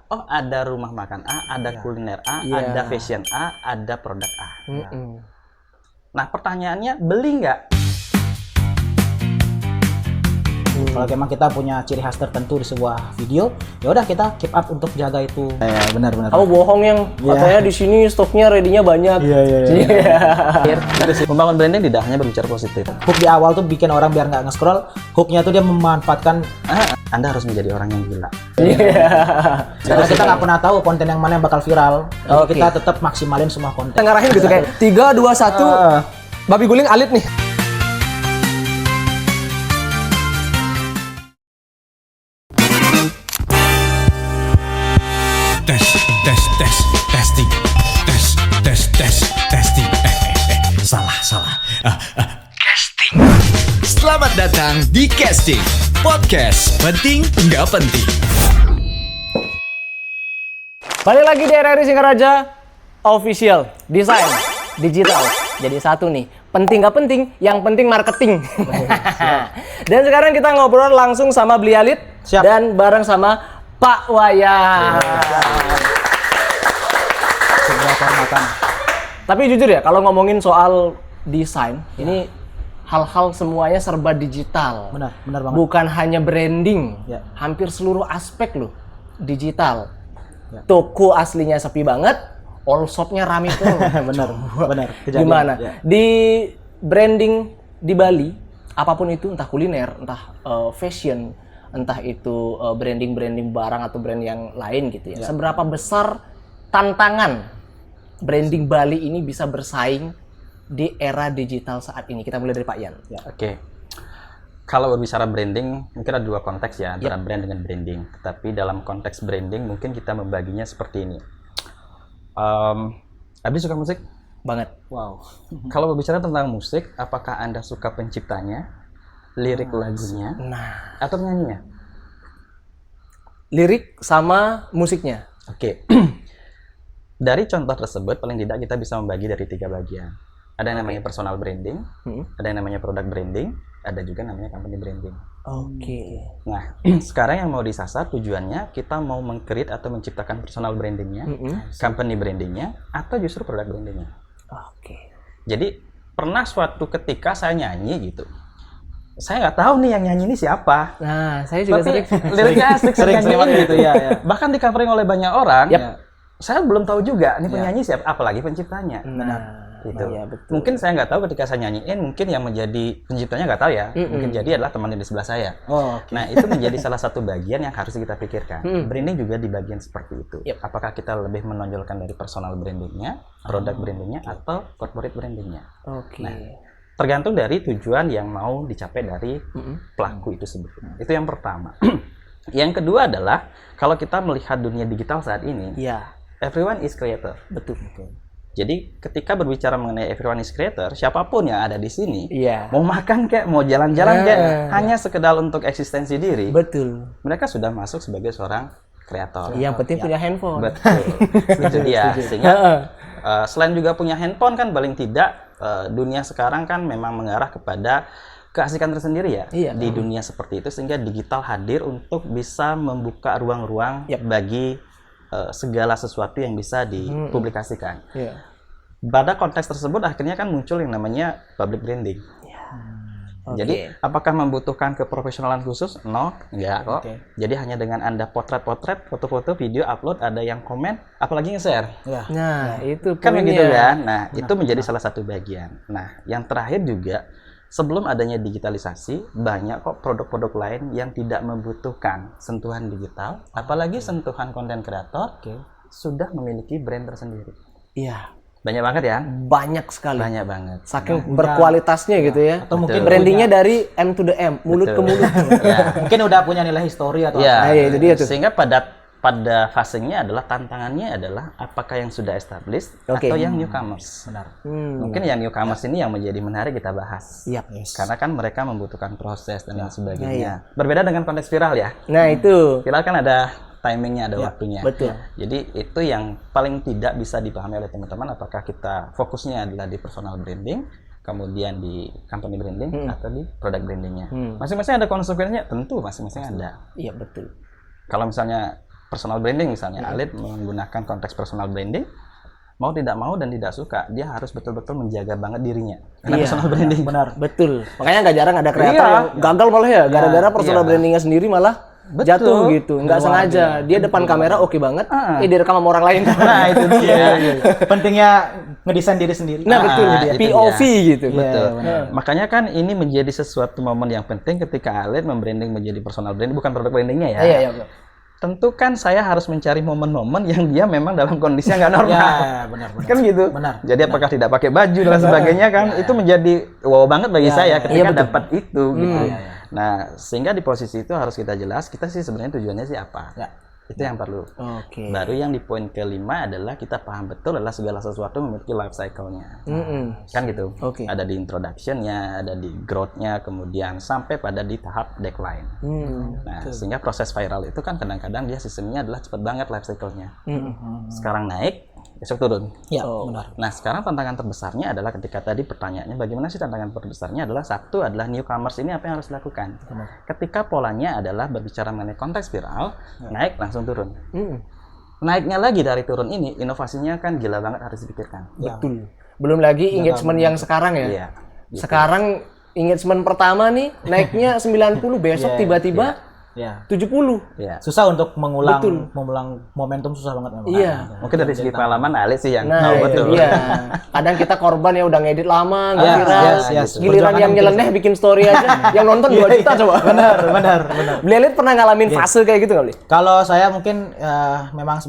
oh ada rumah makan A, ada kuliner A, ada fashion A, ada produk A. Nah pertanyaannya, beli nggak? Kalau memang kita punya ciri khas tertentu di sebuah video, ya udah kita keep up untuk jaga itu. Benar-benar. Kamu bohong yang katanya di sini stoknya ready-nya banyak. Membangun branding tidak hanya berbicara positif. Hook di awal tuh bikin orang biar nggak nge-scroll. Hooknya tuh dia memanfaatkan. Anda harus menjadi orang yang gila. Karena kita nggak pernah tahu konten yang mana yang bakal viral. Jadi kita tetap maksimalin semua konten. Kita ngarahin gitu kayak 3, 2, 1. Babi guling alit nih. Testing. Salah. Casting. Selamat datang di Casting Podcast penting nggak penting. Balik lagi di RRI Singaraja Official Desain Digital. Jadi satu nih, penting nggak penting, yang penting marketing. Dan sekarang kita ngobrol langsung sama beliau Alit dan bareng sama Pak Wayan. Tapi jujur ya, kalau ngomongin soal desain, ini hal-hal semuanya serba digital. Benar banget. Bukan hanya branding, hampir seluruh aspek loh digital. Toko aslinya sepi banget, all shopnya rame tuh. benar. Gimana? Di branding di Bali, apapun itu, entah kuliner, entah fashion, entah itu branding barang atau brand yang lain gitu ya. Seberapa besar tantangan branding Bali ini bisa bersaing di era digital saat ini? Kita mulai dari Pak Yan. Oke. Kalau berbicara branding, mungkin ada dua konteks ya, antara brand dengan branding. Tapi dalam konteks branding, mungkin kita membaginya seperti ini. Abi suka musik? Banget. Wow. Kalau berbicara tentang musik, apakah Anda suka penciptanya, lirik lagunya, atau penyanyinya? Lirik sama musiknya. Oke. Dari contoh tersebut, paling tidak kita bisa membagi dari 3 bagian. Ada yang namanya personal branding, ada yang namanya product branding, ada juga namanya company branding. Nah, sekarang yang mau disasar tujuannya kita mau meng-create atau menciptakan personal brandingnya, company brandingnya, atau justru product brandingnya. Jadi, pernah suatu ketika saya nyanyi gitu. Saya nggak tahu nih yang nyanyi ini siapa. Nah, saya juga sering liriknya sering gitu ya. Bahkan di covering oleh banyak orang. Saya belum tahu juga nih penyanyi siapa, apalagi penciptanya. Gitu. Mungkin saya nggak tahu ketika saya nyanyiin, mungkin yang menjadi penciptanya nggak tahu ya. Mungkin jadi adalah teman di sebelah saya. Nah, itu menjadi salah satu bagian yang harus kita pikirkan. Branding juga di bagian seperti itu. Apakah kita lebih menonjolkan dari personal brandingnya, product brandingnya, atau corporate brandingnya? Nah, tergantung dari tujuan yang mau dicapai dari pelaku itu sendiri. Itu yang pertama. Yang kedua adalah kalau kita melihat dunia digital saat ini, everyone is creator. Betul. Jadi ketika berbicara mengenai everyone is creator, siapapun yang ada di sini, mau makan kayak, mau jalan-jalan kayak, hanya sekedar untuk eksistensi diri. Betul. Mereka sudah masuk sebagai seorang kreator. Yang penting punya handphone. Betul. Itu dia. Sehingga selain juga punya handphone kan paling tidak dunia sekarang kan memang mengarah kepada keasikan tersendiri ya di dunia seperti itu, sehingga digital hadir untuk bisa membuka ruang-ruang bagi segala sesuatu yang bisa dipublikasikan. Pada konteks tersebut akhirnya kan muncul yang namanya public branding. Jadi apakah membutuhkan keprofesionalan khusus? No, enggak kok. Jadi hanya dengan Anda potret-potret, foto-foto, video, upload, ada yang komen, apalagi nge-share. Nah, itu kan begitu kan. Nah, itu menjadi salah satu bagian. Nah, yang terakhir juga, sebelum adanya digitalisasi, banyak kok produk-produk lain yang tidak membutuhkan sentuhan digital, apalagi sentuhan konten kreator, sudah memiliki brand tersendiri. Banyak banget ya? Banyak sekali. Banyak banget. Saking berkualitasnya gitu ya. Atau mungkin brandingnya dari M to the M, mulut ke mulut. Mungkin udah punya nilai histori atau itu dia tuh. Sehingga pada fasenya adalah tantangannya adalah apakah yang sudah established atau yang newcomers. Mungkin yang newcomers ini yang menjadi menarik kita bahas. Karena kan mereka membutuhkan proses dan lain sebagainya. Berbeda dengan konteks viral ya. Nah, itu. Viral kan ada timingnya, ada waktunya. Betul. Jadi itu yang paling tidak bisa dipahami oleh teman-teman, apakah kita fokusnya adalah di personal branding, kemudian di company branding, atau di product brandingnya. Masing-masing ada konsekuensinya, tentu masing-masing ada. Betul. Kalau misalnya personal branding misalnya, Alit menggunakan konteks personal branding, mau tidak mau dan tidak suka, dia harus betul-betul menjaga banget dirinya. Karena personal branding. Benar. Betul. Makanya nggak jarang ada kreator yang gagal malah ya, gara-gara personal brandingnya sendiri malah jatuh gitu. Nggak sengaja. Dia depan kamera oke banget, direkam sama orang lain. Nah, itu dia. Pentingnya ngedesain diri sendiri. Nah, betul. itu POV dia. gitu. Betul. Makanya kan ini menjadi sesuatu momen yang penting ketika Alit membranding menjadi personal branding, bukan produk brandingnya ya. Iya. Tentu kan saya harus mencari momen-momen yang dia memang dalam kondisi yang nggak normal. Ya, benar. Kan gitu. Benar. Jadi apakah tidak pakai baju dan sebagainya kan itu menjadi wow banget bagi saya ketika dapat itu gitu. Nah, sehingga di posisi itu harus kita jelas kita sih sebenarnya tujuannya sih apa. Itu yang perlu. Oke. Baru yang di poin kelima adalah kita paham betul adalah segala sesuatu memiliki life cycle-nya. Kan gitu. Ada di introduction-nya, ada di growth-nya, kemudian sampai pada di tahap decline. Nah, sehingga proses viral itu kan kadang-kadang dia sistemnya adalah cepat banget life cycle-nya. Sekarang naik, besok turun. Ya, benar. Nah, sekarang tantangan terbesarnya adalah ketika tadi pertanyaannya bagaimana sih tantangan terbesarnya adalah satu adalah newcomers ini apa yang harus dilakukan. Ketika polanya adalah berbicara mengenai konteks viral, naik langsung turun. Naiknya lagi dari turun ini, inovasinya kan gila banget harus dipikirkan. Betul. Belum lagi engagement yang sekarang ya. Iya. Gitu. Sekarang engagement pertama nih naiknya 90, besok tiba-tiba 70. Iya. Susah untuk mengulang momentum, susah banget memang. Iya. Mungkin dari segi pengalaman Alit sih yang Nah, tahu itu betul. dia. Kadang kita korban ya udah ngedit lama, nggak viral. Giliran yang nyeleneh bikin story aja, yang nonton 2 juta coba. Benar. Beli Alit pernah ngalamin fase kayak gitu nggak, Bli? Kalau saya mungkin memang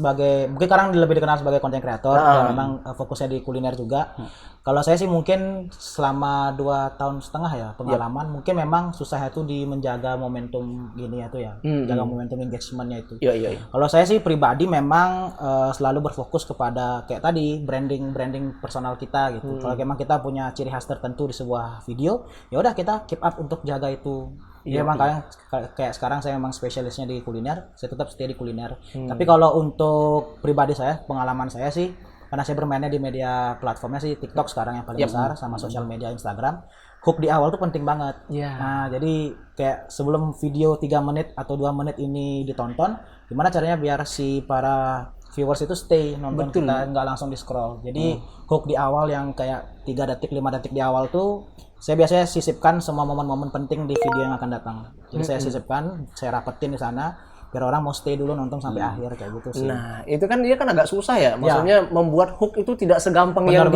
mungkin sekarang lebih dikenal sebagai content creator, dan memang fokusnya di kuliner juga. Kalau saya sih mungkin selama 2,5 tahun ya pengalaman, mungkin memang susahnya itu di menjaga momentum gini ya tuh ya, jaga momentum engagementnya itu. Iya. Kalau saya sih pribadi memang selalu berfokus kepada kayak tadi branding personal kita gitu. Kalau memang kita punya ciri khas tertentu di sebuah video, ya udah kita keep up untuk jaga itu. Memang kayak sekarang saya memang spesialisnya di kuliner, saya tetap setia di kuliner. Tapi kalau untuk pribadi saya, pengalaman saya sih, karena saya bermainnya di media platformnya sih TikTok sekarang yang paling besar, sama sosial media Instagram, hook di awal tuh penting banget. Nah, jadi kayak sebelum video 3 menit atau 2 menit ini ditonton, gimana caranya biar si para viewers itu stay nonton kita, nggak langsung di scroll. Jadi hook di awal yang kayak 3 detik, 5 detik di awal tuh saya biasanya sisipkan semua momen-momen penting di video yang akan datang. Jadi saya sisipkan, saya rapetin di sana biar orang mau stay dulu nonton sampai akhir kayak gitu sih. Nah, itu kan dia kan agak susah ya. Maksudnya membuat hook itu tidak segampang yang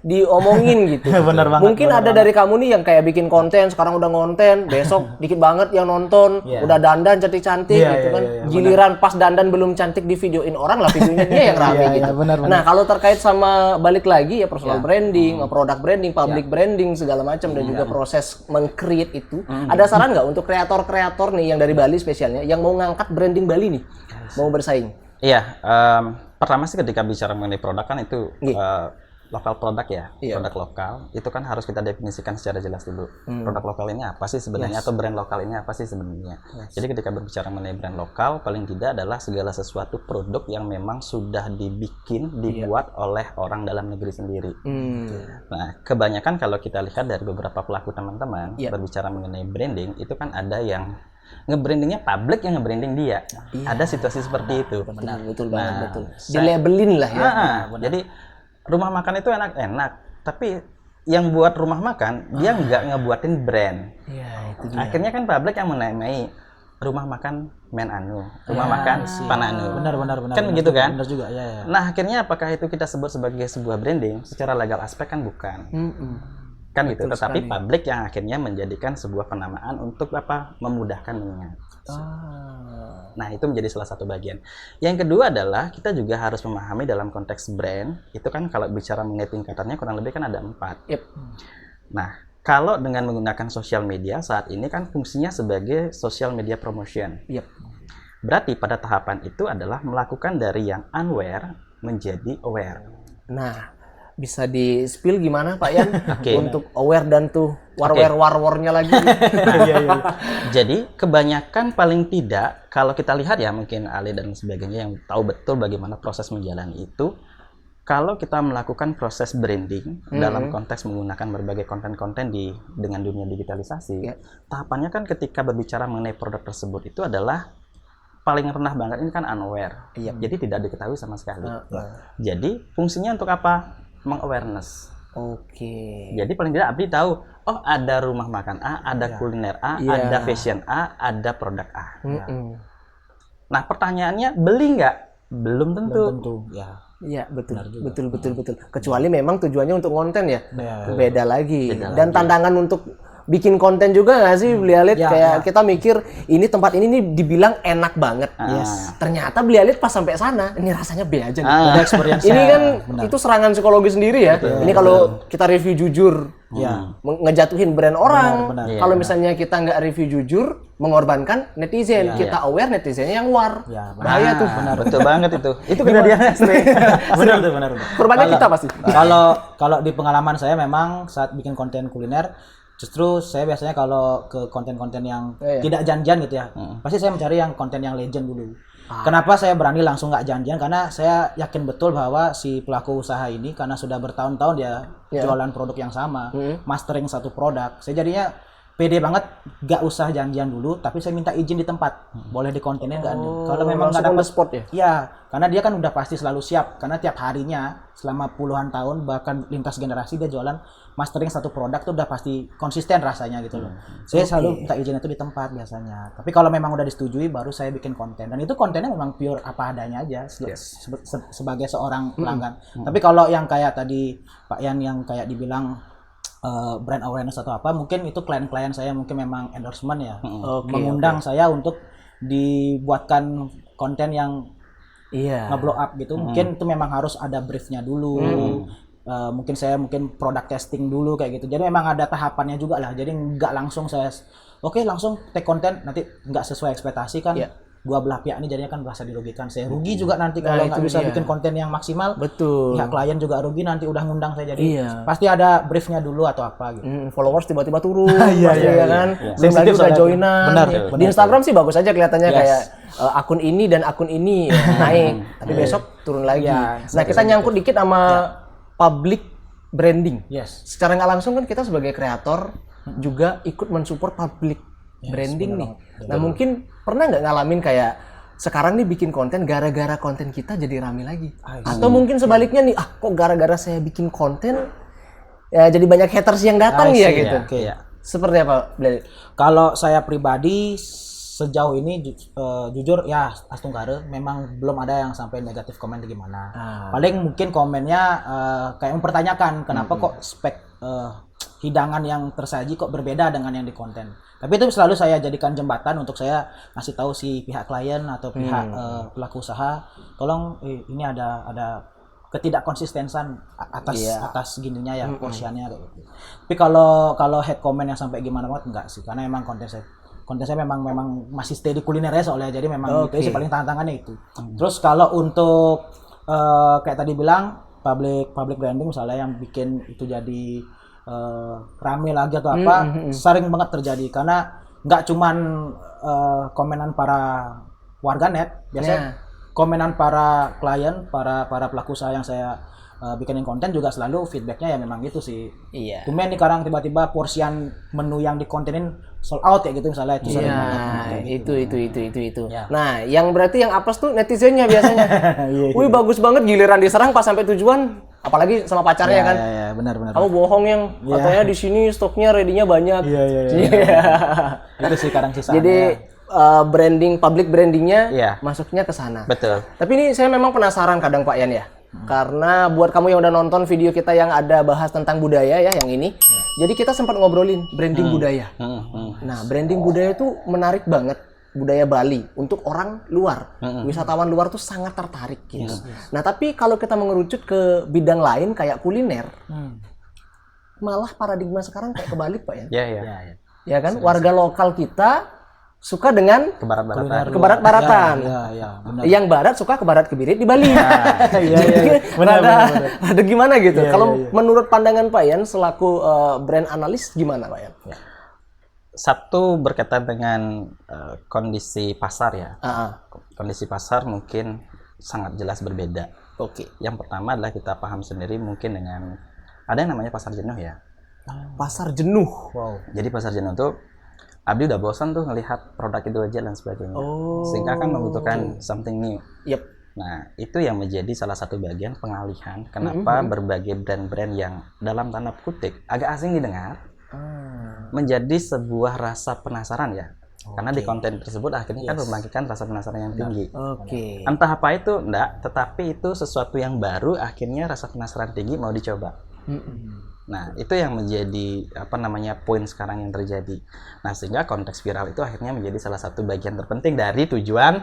diomongin gitu. Bener banget. Mungkin ada dari kamu nih yang kayak bikin konten, sekarang udah ngonten, besok dikit banget yang nonton, udah dandan cantik-cantik gitu kan. Giliran pas dandan belum cantik di videoin orang lah, videonya dia yang rame gitu. Bener. Nah, kalau terkait sama balik lagi ya personal branding, product branding, public branding segala macam dan juga proses meng-create itu, ada saran nggak untuk kreator-kreator nih yang dari Bali spesialnya yang mau ngangkat branding Bali nih, mau bersaing? Iya, pertama sih ketika bicara mengenai produk kan itu lokal produk ya, produk lokal itu kan harus kita definisikan secara jelas dulu. Produk lokal ini apa sih sebenarnya, atau brand lokal ini apa sih sebenarnya. Jadi ketika berbicara mengenai brand lokal, paling tidak adalah segala sesuatu produk yang memang sudah dibuat oleh orang dalam negeri sendiri. Nah, kebanyakan kalau kita lihat dari beberapa pelaku teman-teman berbicara mengenai branding, itu kan ada yang nge-brandingnya publik yang nge-branding dia. Ada situasi seperti itu. Betul banget, betul. Dilabelin lah ya. Jadi rumah makan itu enak-enak, tapi yang buat rumah makan dia nggak ngebuatin brand. Itu dia. Akhirnya kan publik yang menamai rumah makan Men Anu, rumah makan Pan Anu. Benar. Kan begitu kan? Benar juga, ya. Nah, akhirnya apakah itu kita sebut sebagai sebuah branding? Secara legal aspek kan bukan. Kan gitu, tetapi publik yang akhirnya menjadikan sebuah penamaan untuk memudahkan mengingat. Nah, itu menjadi salah satu bagian. Yang kedua adalah kita juga harus memahami dalam konteks brand, itu kan kalau bicara mengenai tingkatannya kurang lebih kan ada 4. Nah, kalau dengan menggunakan sosial media saat ini kan fungsinya sebagai social media promotion. Berarti pada tahapan itu adalah melakukan dari yang unaware menjadi aware. Nah, bisa di-spill gimana Pak Yan untuk aware dan tuh war-warnya lagi? Jadi kebanyakan paling tidak kalau kita lihat ya mungkin Ali dan sebagainya yang tahu betul bagaimana proses menjalani itu, kalau kita melakukan proses branding dalam konteks menggunakan berbagai konten-konten dengan dunia digitalisasi, tahapannya kan ketika berbicara mengenai produk tersebut itu adalah paling rendah banget ini kan unaware. Iya. Jadi tidak diketahui sama sekali. Jadi fungsinya untuk apa? Meng-awareness. Oke. Jadi paling tidak Abdi tahu, oh ada rumah makan A, ada kuliner A, ada fashion A, ada produk A. Nah pertanyaannya beli nggak? Belum tentu. Belum tentu, ya. Iya, betul. Kecuali memang tujuannya untuk konten ya. Beda lagi. Dan lagi. tantangan untuk bikin konten juga nggak sih, Beli Alit? Kayak kita mikir ini tempat ini nih dibilang enak banget. Ternyata Beli Alit pas sampai sana, ini rasanya B aja. Ada experience. Ini kan itu serangan psikologi sendiri ya. Ini kalau kita review jujur, ngejatuhin brand orang. Kalau misalnya kita nggak review jujur, mengorbankan netizen. Kita aware netizennya yang war. Bahaya tuh. Betul banget itu. Itu kejadiannya sering. Benar. Korbannya kita pasti. Kalau di pengalaman saya memang saat bikin konten kuliner, justru saya biasanya kalau ke konten-konten yang tidak janjian gitu ya, pasti saya mencari yang konten yang legend dulu. Kenapa saya berani langsung nggak janjian? Karena saya yakin betul bahwa si pelaku usaha ini karena sudah bertahun-tahun dia jualan produk yang sama, mastering satu produk, saya jadinya pede banget, nggak usah janjian dulu, tapi saya minta izin di tempat, boleh dikontenin nggak? Kalau memang nggak dapat spot ya? Iya, karena dia kan udah pasti selalu siap, karena tiap harinya selama puluhan tahun bahkan lintas generasi dia jualan mastering satu produk tuh udah pasti konsisten rasanya gitu loh. Saya selalu minta izin itu di tempat biasanya. Tapi kalau memang udah disetujui baru saya bikin konten, dan itu kontennya memang pure apa adanya aja sebagai seorang pelanggan. Tapi kalau yang kayak tadi Pak Yan yang kayak dibilang brand awareness atau apa, mungkin itu klien-klien saya mungkin memang endorsement ya, mengundang saya untuk dibuatkan konten yang nge-blow up gitu. Mungkin itu memang harus ada briefnya dulu. Mungkin saya product testing dulu kayak gitu. Jadi memang ada tahapannya juga lah. Jadi nggak langsung saya langsung take konten, nanti nggak sesuai ekspektasi kan. Dua belah pihak ini jadinya kan merasa dirugikan. Saya rugi juga nanti kalau nggak bisa bikin konten yang maksimal. Betul. Pihak klien juga rugi nanti udah ngundang saya, jadi pasti ada briefnya dulu atau apa gitu. Followers tiba-tiba turun, ya kan. Belum lagi udah joinan. Benar. Di Instagram sih bagus aja kelihatannya kayak akun ini dan akun ini naik, tapi besok turun lagi. Nah kita nyangkut dikit sama public branding. Secara nggak langsung kan kita sebagai kreator juga ikut mensupport public branding nih. Nah mungkin pernah nggak ngalamin kayak sekarang nih bikin konten gara-gara konten kita jadi rame lagi? Atau mungkin sebaliknya nih, kok gara-gara saya bikin konten ya jadi banyak haters yang datang ya gitu. Seperti apa, Beli? Kalau saya pribadi sejauh ini jujur ya Astungkare memang belum ada yang sampai negatif komen gimana. Paling mungkin komennya kayak mempertanyakan kenapa kok spek hidangan yang tersaji kok berbeda dengan yang di konten. Tapi itu selalu saya jadikan jembatan untuk saya ngasih tahu si pihak klien atau pihak pelaku usaha, tolong ini ada ketidakkonsistensan atas gininya ya, porsiannya kayak gitu. Tapi kalau head comment yang sampai gimana banget enggak sih, karena memang konten saya memang masih stay di kulinernya soalnya, jadi memang itu sih paling tantangannya itu. Terus kalau untuk kayak tadi bilang public branding misalnya yang bikin itu jadi rame lagi atau apa, sering banget terjadi karena nggak cuman komenan para warganet, biasanya komenan para klien, para pelaku usaha yang saya bikinin konten juga selalu feedbacknya ya memang gitu sih. Cuman nih sekarang tiba-tiba porsian menu yang dikontenin sold out kayak gitu misalnya, itu sering banget. Itu. Nah, yang berarti yang apes tuh netizennya biasanya. Wih bagus banget, giliran diserang pas sampai tujuan, apalagi sama pacarnya kan. Iya, benar. Kamu bohong yang katanya di sini stoknya ready-nya banyak. Itu sih kadang sisanya. Jadi public brandingnya masuknya ke sana. Betul. Tapi ini saya memang penasaran kadang Pak Yan ya. Karena buat kamu yang udah nonton video kita yang ada bahas tentang budaya ya, yang ini. Jadi kita sempat ngobrolin branding budaya. Nah, branding budaya itu menarik banget. Budaya Bali untuk orang luar, wisatawan luar tuh sangat tertarik gitu. Nah tapi kalau kita mengerucut ke bidang lain kayak kuliner, malah paradigma sekarang kayak kebalik Pak ya. Ya kan, warga lokal kita suka dengan kebarat-baratan. Yang barat suka ke barat kebirit di Bali. Ada gimana gitu. Kalau menurut pandangan Pak Yan selaku brand analis gimana Pak Yan? Satu berkaitan dengan kondisi pasar ya. Kondisi pasar mungkin sangat jelas berbeda. Yang pertama adalah kita paham sendiri mungkin dengan ada yang namanya pasar jenuh ya. Pasar jenuh. Jadi pasar jenuh itu Abdi udah bosan tuh ngelihat produk itu aja dan sebagainya. Sehingga kan membutuhkan something new. Yep. Nah, itu yang menjadi salah satu bagian pengalihan kenapa berbagai brand-brand yang dalam tanda kutip agak asing didengar menjadi sebuah rasa penasaran ya. Karena di konten tersebut akhirnya kan membangkitkan rasa penasaran yang tinggi. Entah apa itu, enggak, tetapi itu sesuatu yang baru akhirnya rasa penasaran tinggi mau dicoba. Nah, itu yang menjadi poin sekarang yang terjadi. Nah, sehingga konteks viral itu akhirnya menjadi salah satu bagian terpenting dari tujuan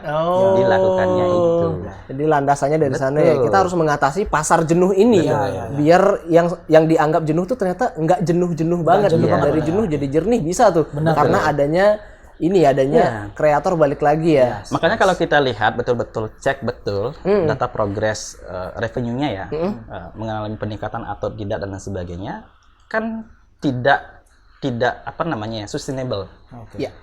dilakukannya itu. Jadi landasannya dari sana ya. Kita harus mengatasi pasar jenuh ini biar yang dianggap jenuh tuh ternyata nggak jenuh-jenuh banget. Dari jenuh jadi jernih bisa tuh. Karena adanya kreator balik lagi ya. Makanya kalau kita lihat betul-betul cek betul data progres revenue-nya ya, mengalami peningkatan atau tidak dan lain sebagainya, kan tidak sustainable. Ya.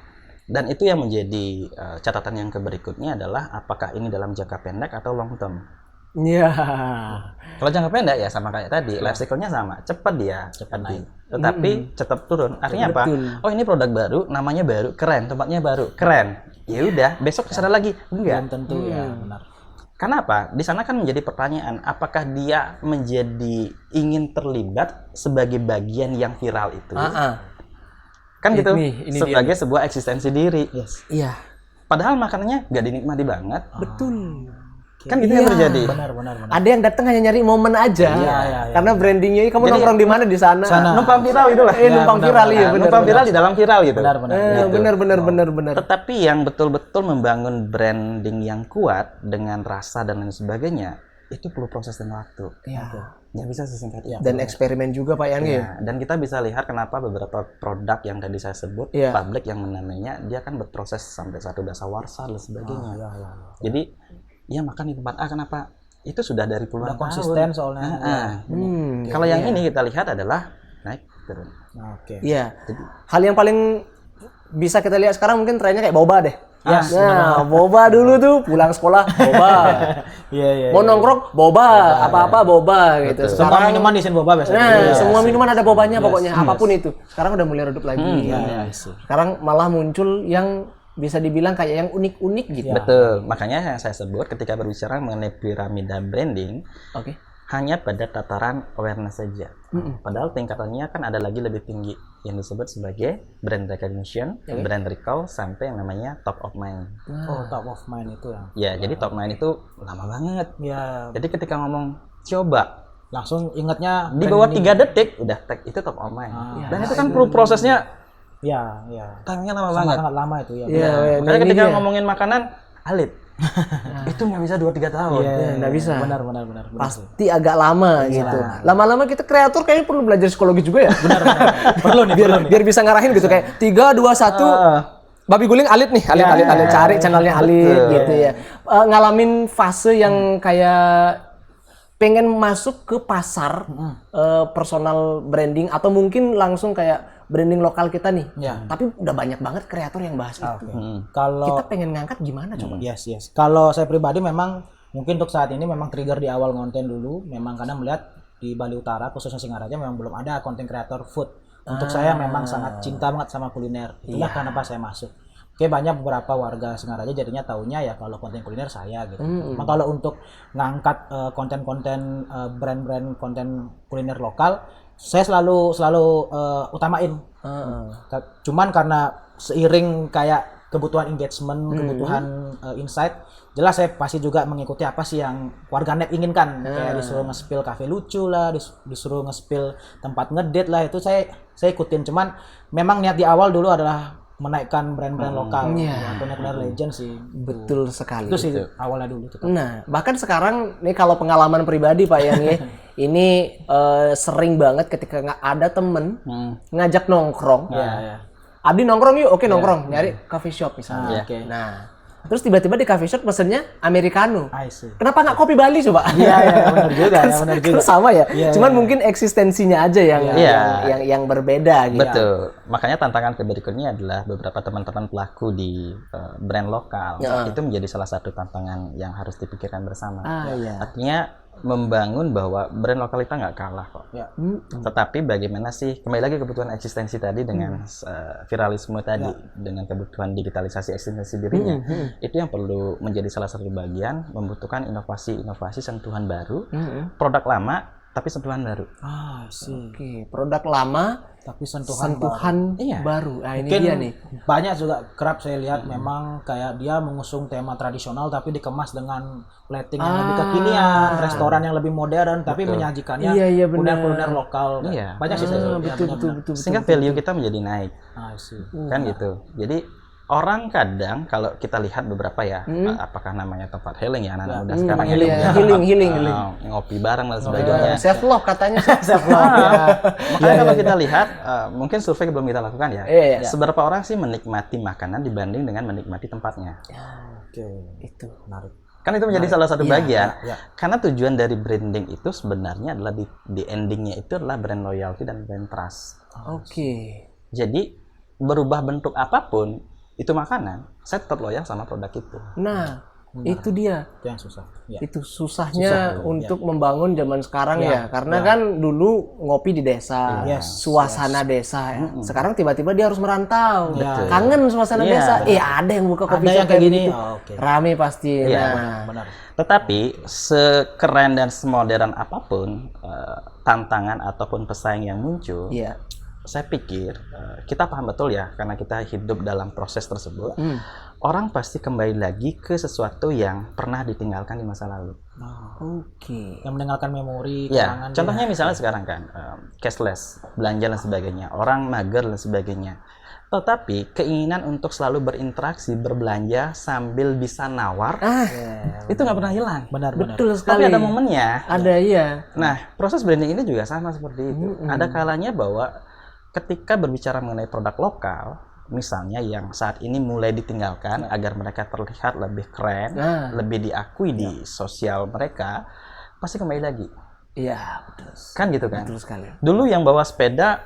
Dan itu yang menjadi catatan yang berikutnya adalah apakah ini dalam jangka pendek atau long term. Iya. Kalau jangka pendek ya sama kayak tadi, life cycle-nya sama, cepat naik. Tetapi cepat turun. Artinya apa? Oh, ini produk baru, namanya baru, keren, tempatnya baru, keren. Ya udah, besok kesana lagi. Enggak. Belum tentu ya, benar. Kenapa? Di sana kan menjadi pertanyaan, apakah dia menjadi ingin terlibat sebagai bagian yang viral itu? Kan gitu, ini sebagai sebuah eksistensi diri. Iya. Padahal makanannya nggak dinikmati banget. Betul. Kan gitu yang terjadi. Benar. Ada yang datang hanya nyari momen aja. Karena brandingnya kamu nongkrong di mana di sana. Numpang viral itulah. Numpang viral ya, benar. Numpang viral di dalam viral gitu. Benar. Tetapi yang betul-betul membangun branding yang kuat dengan rasa dan lain sebagainya, itu perlu proses dan waktu. Nggak bisa sesingkat itu. Dan eksperimen juga Pak Yang ya. Dan kita bisa lihat kenapa beberapa produk yang tadi saya sebut, publik yang menamainya, dia kan berproses sampai satu dasawarsa dan sebagainya. Jadi ya makan di tempat A, kenapa? Itu sudah dari puluhan tahun. Konsisten soalnya. Kalau yang ini kita lihat adalah naik turun. Iya. Hal yang paling bisa kita lihat sekarang mungkin trennya kayak boba deh. Boba dulu tuh pulang sekolah boba. Mau nongkrong boba, apa-apa boba gitu. Semua minuman diisiin boba biasanya. Semua minuman ada bobanya pokoknya, apapun itu. Sekarang udah mulai redup lagi. Sekarang malah muncul yang bisa dibilang kayak yang unik-unik gitu. Betul. Makanya yang saya sebut ketika berbicara mengenai piramida branding, hanya pada tataran awareness saja. Padahal tingkatannya kan ada lagi lebih tinggi yang disebut sebagai brand recognition, brand recall, sampai yang namanya top of mind. Top of mind itu ya. Ya, jadi top mind itu lama banget. Jadi ketika ngomong coba, langsung ingatnya di bawah 3 detik udah tag itu top of mind. Dan itu kan perlu prosesnya. Timingnya lama banget. Sangat lama itu ya. Makanya ketika ngomongin makanan, Alit, itu nggak bisa 2-3 tahun. Nggak bisa. Benar. Pasti agak lama gitu. Lama-lama kita kreator kayaknya perlu belajar psikologi juga ya. Benar. Perlu nih. Biar bisa ngarahin gitu kayak 3, 2, 1. Babi guling Alit nih, Alit cari channelnya Alit gitu ya. Ngalamin fase yang kayak pengen masuk ke pasar personal branding atau mungkin langsung kayak branding lokal kita nih. Tapi udah banyak banget kreator yang bahas itu. Kalau kita pengen ngangkat gimana coba? Yes. Kalau saya pribadi memang mungkin untuk saat ini memang trigger di awal konten dulu, memang karena melihat di Bali Utara khususnya Singaraja memang belum ada konten kreator food. Untuk saya memang sangat cinta banget sama kuliner. Itulah kenapa saya masuk. Oke, banyak beberapa warga Singaraja jadinya taunya ya kalau konten kuliner saya gitu. Nah, kalau untuk ngangkat konten-konten brand-brand konten kuliner lokal, saya selalu utamain. Cuman karena seiring kayak kebutuhan engagement, kebutuhan insight, jelas saya pasti juga mengikuti apa sih yang warganet inginkan. Kayak disuruh nge-spill kafe lucu lah, disuruh nge-spill tempat ngedate lah, itu saya ikutin. Cuman memang niat di awal dulu adalah menaikkan brand-brand lokal, benar-benar legend sih. Betul sekali. Itu sih awalnya dulu. Nah, bahkan sekarang nih kalau pengalaman pribadi Pak Yang ya, ini sering banget ketika nggak ada temen ngajak nongkrong. Abdi nongkrong yuk, oke nongkrong, nyari coffee shop misalnya. Nah, terus tiba-tiba di coffee shop pesennya americano. Kenapa nggak kopi Bali coba? Benar juga. Benar juga. Sama ya. Cuman mungkin eksistensinya aja yang berbeda gitu. Betul. Makanya tantangan berikutnya adalah beberapa teman-teman pelaku di brand lokal itu menjadi salah satu tantangan yang harus dipikirkan bersama. Artinya membangun bahwa brand lokal kita nggak kalah kok. Ya. Tetapi bagaimana sih, kembali lagi kebutuhan eksistensi tadi dengan viralisme tadi, dengan kebutuhan digitalisasi eksistensi dirinya, itu yang perlu menjadi salah satu bagian, membutuhkan inovasi-inovasi sentuhan baru, produk lama tapi sentuhan baru. Oke, produk lama tapi sentuhan baru. Nah, ini mungkin dia nih. banyak juga kerap saya lihat memang kayak dia mengusung tema tradisional tapi dikemas dengan plating yang lebih kekinian, restoran yang lebih modern tapi menyajikannya kuliner lokal. Banyak sih saya lihat. Betul. Sehingga value kita menjadi naik. Kan gitu. Jadi orang kadang kalau kita lihat beberapa ya, apakah namanya tempat healing ya anak-anak muda sekarang healing. Ngopi bareng dan sebagainya. Self love katanya. Makanya kalau kita lihat, mungkin survei belum kita lakukan ya. Seberapa orang sih menikmati makanan dibanding dengan menikmati tempatnya? Itu menarik. Kan itu menjadi salah satu bagian. Karena tujuan dari branding itu sebenarnya adalah di endingnya itu adalah brand loyalty dan brand trust. Jadi berubah bentuk apapun itu makanan, saya tetap loyal sama produk itu. Nah, itu dia. Itu yang susah. Itu susahnya untuk membangun zaman sekarang ya. Karena kan dulu ngopi di desa, suasana desa ya. Sekarang tiba-tiba dia harus merantau. Kangen suasana desa. Ada yang buka kopi shop kayak gini. Rame pasti. Benar. Tetapi sekeren dan semodern apapun tantangan ataupun pesaing yang muncul, saya pikir kita paham betul ya, karena kita hidup dalam proses tersebut. Orang pasti kembali lagi ke sesuatu yang pernah ditinggalkan di masa lalu. Yang meninggalkan memori. Ya, contohnya misalnya sekarang kan cashless, belanja dan sebagainya, orang mager dan sebagainya. Tetapi keinginan untuk selalu berinteraksi, berbelanja sambil bisa nawar, itu nggak pernah hilang. Betul sekali. Tapi ada momennya. Ada. Nah, proses branding ini juga sama seperti itu. Ada kalanya bahwa ketika berbicara mengenai produk lokal, misalnya yang saat ini mulai ditinggalkan agar mereka terlihat lebih keren, lebih diakui di sosial mereka, pasti kembali lagi. Iya, betul. Kan gitu kan? Betul sekali. Dulu yang bawa sepeda,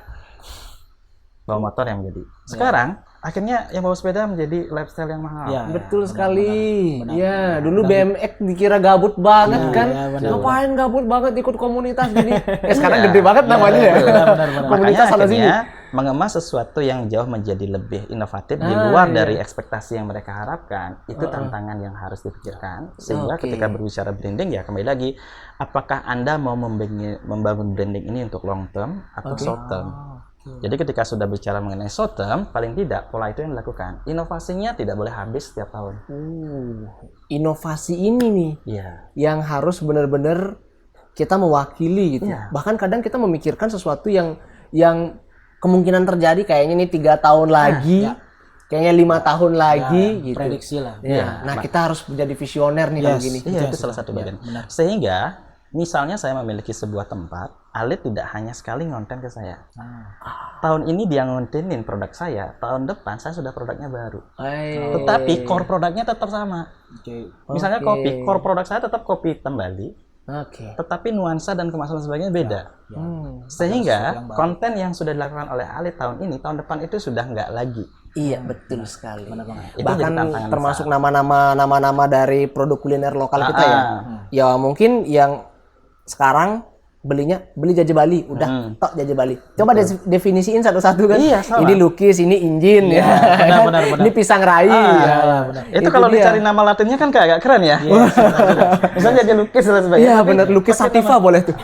bawa motor yang menjadi. Sekarang akhirnya yang bawa sepeda menjadi lifestyle yang mahal. Betul sekali. Iya, dulu BMX dikira gabut banget kan. Ngapain gabut banget ikut komunitas gini. Sekarang gede banget namanya ya. Komunitas sana sini. Mengemas sesuatu yang jauh menjadi lebih inovatif di luar dari ekspektasi yang mereka harapkan, itu tantangan yang harus dipikirkan. Sehingga ketika berbicara branding ya kembali lagi, apakah Anda mau membangun branding ini untuk long term atau short term? Jadi ketika sudah bicara mengenai short term, paling tidak pola itu yang dilakukan. Inovasinya tidak boleh habis setiap tahun. Inovasi ini nih, yang harus benar-benar kita mewakili gitu. Bahkan kadang kita memikirkan sesuatu yang kemungkinan terjadi kayaknya nih 3 tahun lagi, kayaknya 5 tahun lagi gitu. Prediksi lah. Nah, kita harus menjadi visioner nih kalau gini. Itu salah satu bagian. Sehingga misalnya saya memiliki sebuah tempat, Alit tidak hanya sekali ngonten ke saya. Tahun ini dia ngontenin produk saya, tahun depan saya sudah produknya baru. Tetapi core produknya tetap sama. Misalnya kopi, core produk saya tetap kopi hitam Bali. Tetapi nuansa dan kemasan sebagainya beda. Sehingga konten yang sudah dilakukan oleh Alit tahun ini, tahun depan itu sudah nggak lagi. Iya, betul sekali. Itu bahkan termasuk nama-nama dari produk kuliner lokal kita ya. Ya mungkin yang sekarang beli Jajah Bali, udah tok Jajah Bali. Coba definisiin satu-satu kan. Ini lukis, ini injin ya. Benar. Ini pisang rai. Itu kalau dicari nama latinnya kan agak keren ya. Misalnya Jajah lukis dan sebagainya. Iya benar, lukis sativa boleh tuh.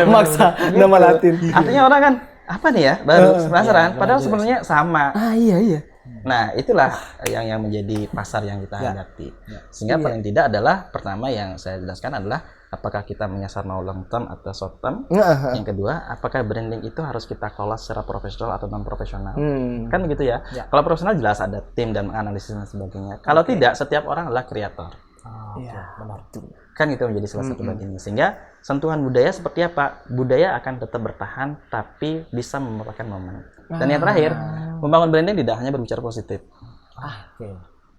Maksa nama latin. Artinya orang kan apa nih ya, baru penasaran, padahal sebenarnya sama. Iya. Nah, itulah yang menjadi pasar yang kita hadapi. Sehingga paling tidak adalah pertama yang saya jelaskan adalah apakah kita menyasar mau long term atau short term. Yang kedua, apakah branding itu harus kita kelola secara profesional atau non profesional. Kan begitu ya. Kalau profesional jelas ada tim dan menganalisis dan sebagainya. Kalau tidak, setiap orang adalah kreator. Benar. Kan itu menjadi salah satu bagiannya. Sehingga sentuhan budaya seperti apa? Budaya akan tetap bertahan tapi bisa merupakan momen. Dan yang terakhir, membangun branding tidak hanya berbicara positif.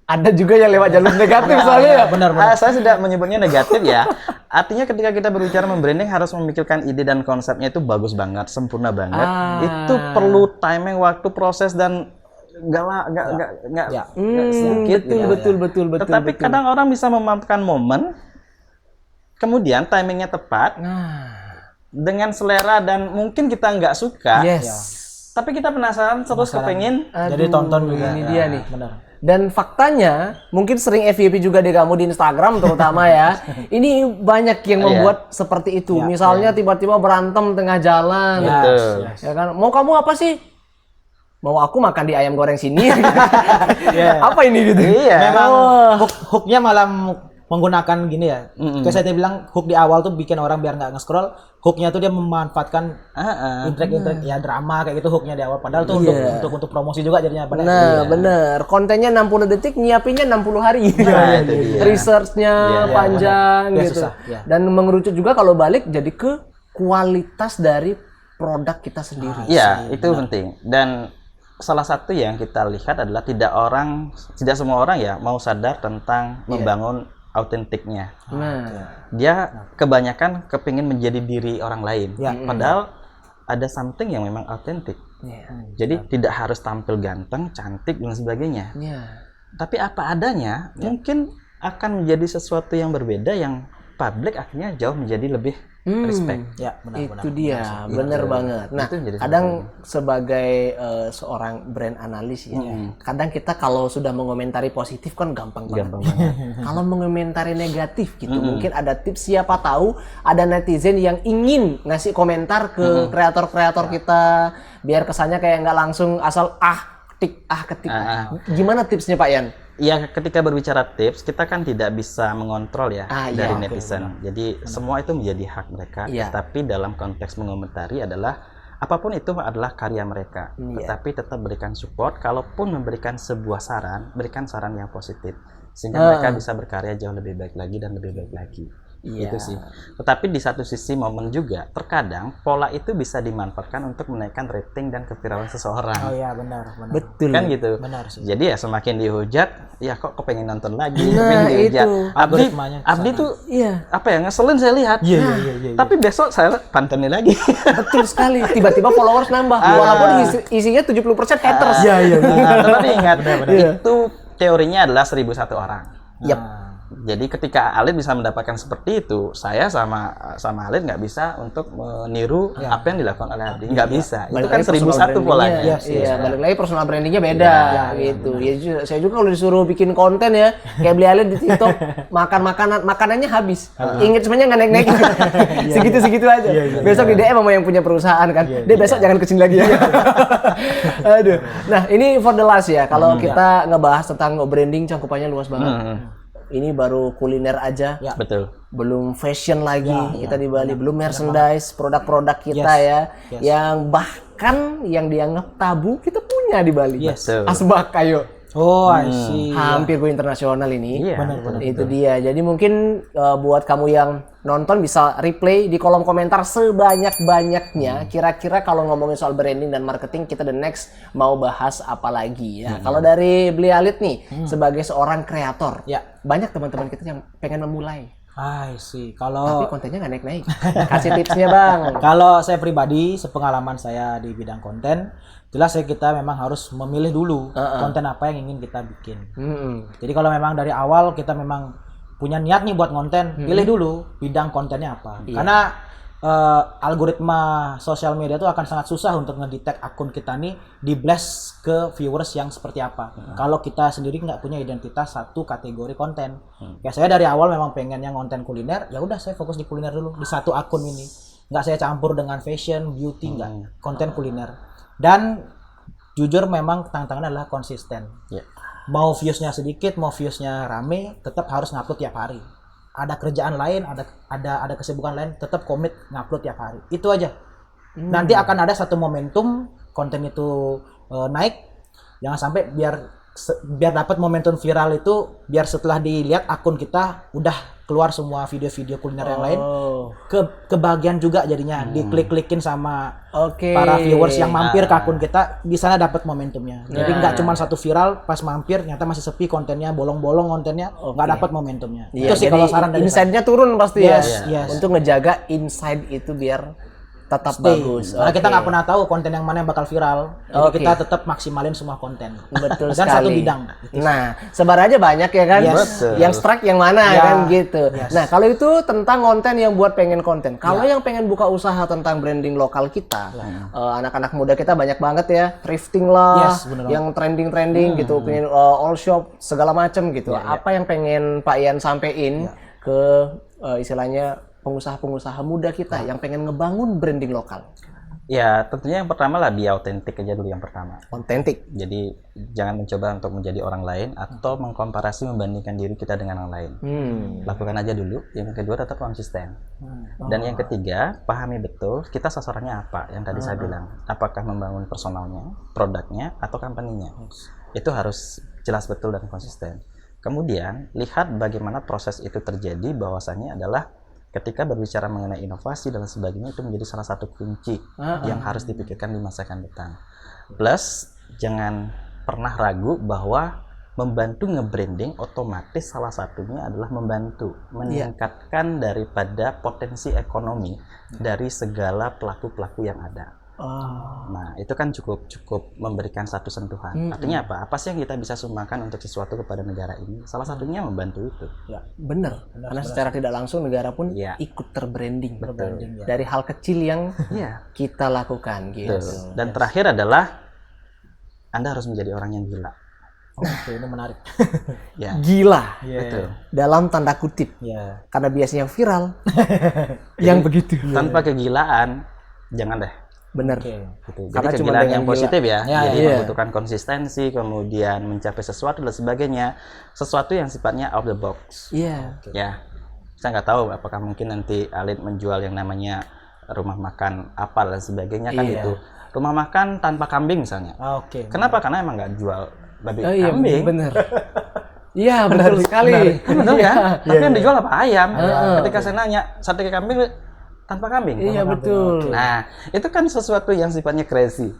Ada juga yang lewat jalur negatif soalnya ya. Benar. Saya sudah menyebutnya negatif ya. Artinya ketika kita berbicara membranding harus memikirkan ide dan konsepnya itu bagus banget, sempurna banget. Itu perlu timing, waktu, proses dan nggak sedikit. Betul. Tetapi kadang orang bisa memanfaatkan momen kemudian timingnya tepat, dengan selera dan mungkin kita nggak suka, tapi kita penasaran terus kepengen, jadi tonton juga. Ini dia nih. Benar. Dan faktanya, mungkin sering FYP juga di kamu di Instagram terutama ya. Ini banyak yang membuat seperti itu. Misalnya tiba-tiba berantem tengah jalan. Ya kan? Mau kamu apa sih? Mau aku makan di ayam goreng sini. Apa ini gitu? Memang hooknya malah menggunakan gini ya. Kayak saya bilang hook di awal tuh bikin orang biar nggak nge-scroll. Hooknya tuh dia memanfaatkan intrik-intrik ya drama kayak gitu hooknya di awal. Padahal tuh untuk promosi juga jadinya. Bener. Kontennya 60 detik, nyiapinnya 60 hari. Researchnya panjang gitu. Susah, Dan mengerucut juga kalau balik jadi ke kualitas dari produk kita sendiri. Iya, itu penting. Dan salah satu yang kita lihat adalah tidak semua orang ya mau sadar tentang membangun autentiknya. Dia kebanyakan kepingin menjadi diri orang lain. Padahal ada something yang memang autentik. Jadi tidak harus tampil ganteng, cantik dan sebagainya. Tapi apa adanya mungkin akan menjadi sesuatu yang berbeda yang publik akhirnya jauh menjadi lebih respect. Itu dia, bener banget. Nah, kadang sebagai seorang brand analis ya, kadang kita kalau sudah mengomentari positif kan gampang banget. Kalau mengomentari negatif gitu, mungkin ada tips, siapa tahu ada netizen yang ingin ngasih komentar ke kreator-kreator kita, biar kesannya kayak nggak langsung asal ketik. Gimana tipsnya Pak Yan? Ya, ketika berbicara tips, kita kan tidak bisa mengontrol ya dari netizen. Jadi semua itu menjadi hak mereka. Tapi dalam konteks mengomentari adalah apapun itu adalah karya mereka. Tetapi tetap berikan support. Kalaupun memberikan sebuah saran, berikan saran yang positif sehingga mereka bisa berkarya jauh lebih baik lagi dan lebih baik lagi. Itu sih. Tetapi di satu sisi momen juga terkadang pola itu bisa dimanfaatkan untuk menaikkan rating dan keviralan seseorang. Benar. Betul. Kan gitu. Benar sih. Jadi ya semakin dihujat, ya kok kepengen nonton lagi, kepengen dihujat. Abdi tuh apa ya, ngeselin saya lihat. Tapi besok saya pantenin lagi. Betul sekali. Tiba-tiba followers nambah. Walaupun isinya 70% haters. Tetapi ingat, itu teorinya adalah 1.001 orang. Jadi ketika Alit bisa mendapatkan seperti itu, saya sama Alit nggak bisa untuk meniru apa yang dilakukan oleh Abdi. Nggak bisa. Itu kan 1.001 polanya. Balik lagi personal brandingnya beda gitu. Saya juga kalau disuruh bikin konten ya, kayak beli Alit di TikTok, makanannya habis. Engagementnya nggak naik-naik. Segitu-segitu aja. Besok di DM sama yang punya perusahaan kan. Dia besok jangan kesini lagi ya. Aduh. Nah, ini for the last ya. Kalau kita ngebahas tentang branding, cangkupannya luas banget. Ini baru kuliner aja, betul. Belum fashion lagi kita di Bali, belum merchandise, produk-produk kita yang bahkan yang dianggap tabu kita punya di Bali. Asbak kayu. I see. Hampir go internasional ini. Benar. Itu dia. Jadi mungkin buat kamu yang nonton bisa replay di kolom komentar sebanyak-banyaknya. Kira-kira kalau ngomongin soal branding dan marketing, kita the next mau bahas apa lagi ya. Kalau dari Beli Alit nih, sebagai seorang kreator, banyak teman-teman kita yang pengen memulai. Tapi kontennya nggak naik-naik. Kasih tipsnya Bang. Kalau saya pribadi, sepengalaman saya di bidang konten, jelas kita memang harus memilih dulu konten apa yang ingin kita bikin. Jadi kalau memang dari awal kita memang punya niat nih buat konten, pilih dulu bidang kontennya apa. Karena algoritma sosial media itu akan sangat susah untuk ngedetek akun kita nih di blast ke viewers yang seperti apa. Kalau kita sendiri nggak punya identitas satu kategori konten. Ya saya dari awal memang pengennya konten kuliner, ya udah saya fokus di kuliner dulu di satu akun ini. Nggak saya campur dengan fashion, beauty, nggak. Konten kuliner. Dan jujur memang tantangannya adalah konsisten. Mau viewsnya sedikit, mau viewsnya rame, tetap harus ngupload tiap hari. Ada kerjaan lain, ada kesibukan lain, tetap komit ngupload tiap hari. Itu aja. Nanti akan ada satu momentum konten itu naik. Jangan sampai biar dapat momentum viral itu, biar setelah dilihat akun kita udah keluar semua video-video kuliner yang lain, kebagian juga jadinya diklik-klikin sama para viewers yang mampir ke akun kita, di sana dapat momentumnya. Jadi nggak cuma satu viral pas mampir ternyata masih sepi kontennya, bolong-bolong kontennya, nggak dapat momentumnya. Itu sih kalau saran dari insight-nya turun pasti yes. Untuk ngejaga insight itu biar tetap stay. bagus. Karena kita Oke. nggak pernah tahu konten yang mana yang bakal viral. Jadi Oke. kita tetap maksimalin semua konten. Betul Dan sekali. satu bidang. Nah, sebar aja banyak ya kan. Yes. Betul. Yang strike yang mana Ya. kan gitu. Yes. Nah, kalau itu tentang konten yang buat pengen konten. Kalau yang pengen buka usaha tentang branding lokal kita, anak-anak muda kita banyak banget ya, thrifting lah, Yes, bener yang trending gitu, pengen all shop segala macam gitu. Apa yang pengen Pak Ian sampein ke istilahnya pengusaha-pengusaha muda kita yang pengen ngebangun branding lokal? Ya, tentunya yang pertama lah be autentik aja dulu yang pertama. Otentik. Jadi jangan mencoba untuk menjadi orang lain atau mengkomparasi membandingkan diri kita dengan orang lain. Lakukan aja dulu. Yang kedua tetap konsisten. Dan yang ketiga, pahami betul kita sasarannya apa. Yang tadi saya bilang, apakah membangun personalnya, produknya, atau company-nya. Itu harus jelas betul dan konsisten. Kemudian lihat bagaimana proses itu terjadi, bahwasannya adalah ketika berbicara mengenai inovasi dan sebagainya itu menjadi salah satu kunci yang harus dipikirkan di masa akan datang. Plus jangan pernah ragu bahwa membantu nge-branding otomatis salah satunya adalah membantu meningkatkan daripada potensi ekonomi dari segala pelaku-pelaku yang ada. Nah, itu kan cukup memberikan satu sentuhan. Artinya apa? Apa sih yang kita bisa sumbangkan untuk sesuatu kepada negara ini? Salah satunya membantu itu. Ya, benar. Karena secara tidak langsung negara pun ikut terbranding. Dari hal kecil yang kita lakukan gitu. Dan terakhir adalah Anda harus menjadi orang yang gila. Oke, ini menarik. Ya. Gila. Betul. Dalam tanda kutip. Ya. Karena biasanya yang viral yang begitu. Tanpa kegilaan jangan deh. Bener. Gitu. Jadi Karena cuma kegilaan dengan yang positif ya. Jadi iya. membutuhkan konsistensi, kemudian mencapai sesuatu dan sebagainya. Sesuatu yang sifatnya out of the box. Iya. Ya. Saya nggak tahu apakah mungkin nanti Alit menjual yang namanya rumah makan apa dan sebagainya kan itu. Rumah makan tanpa kambing misalnya. Oke. Kenapa? Karena emang nggak jual babi Iya, kambing. bener. Iya, betul sekali. Benar ya? Tapi yang dijual apa? Ayam. Iya. Ketika saya nanya, sate kambing tanpa kambing. Iya, betul. Nah, itu kan sesuatu yang sifatnya crazy.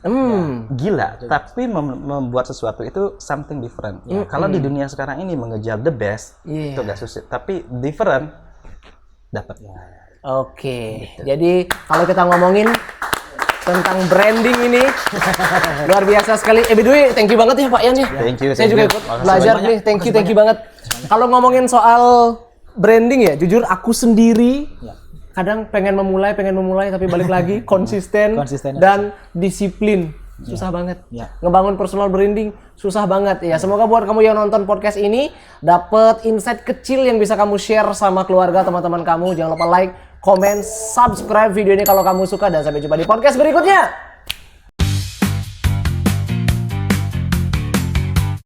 Gila, tapi membuat sesuatu itu something different. Kalau di dunia sekarang ini mengejar the best, itu gak susah. Tapi different, dapat. Oke, jadi kalau kita ngomongin tentang branding ini luar biasa sekali. By the way, thank you banget ya Pak Ian ya. Thank you. Saya juga ikut Makasih belajar banyak. nih. Thank you banget. Kalau ngomongin soal branding ya, jujur aku sendiri kadang pengen memulai tapi balik lagi konsisten dan disiplin. Susah banget. Ngebangun personal branding susah banget ya. Semoga buat kamu yang nonton podcast ini dapet insight kecil yang bisa kamu share sama keluarga, teman-teman kamu. Jangan lupa like, comment, subscribe video ini kalau kamu suka, dan sampai jumpa di podcast berikutnya.